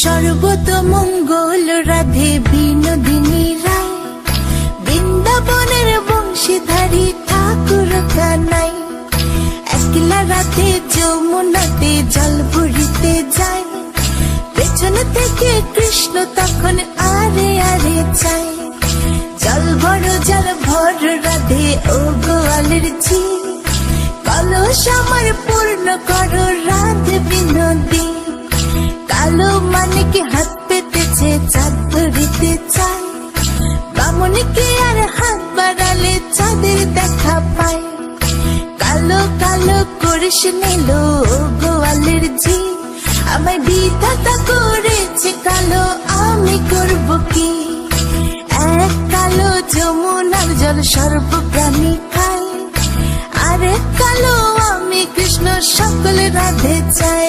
সর্বতমঙ্গল রাধে বিনোদিনী রায়, বৃন্দাবনের বংশীধারী ঠাকুর কানাই। একলা রাধে যমুনাতে জল ভরিতে যায়, পেছন থেকে কৃষ্ণ তখন আরে আরে চায়। জল ভর রাধে ও গোয়ালের ঝি, কলস আমার পূর্ণ করো রাধে বিনোদী। কালো মানিকে হাত পেতেছে চাঁদ ধরিতে চায়, বামুনিকে আর হাত বাড়ালে চাঁদের দেখা পায়। কালো কালো করিস নিল গোয়ালের ঝি, আমায় বিধাতা করেছে কালো, আমি করব কি? এক কালো যমুনার জল সর্বপ্রাণী খায়, আরে কালো আমি কৃষ্ণ সকল রাধে চাই।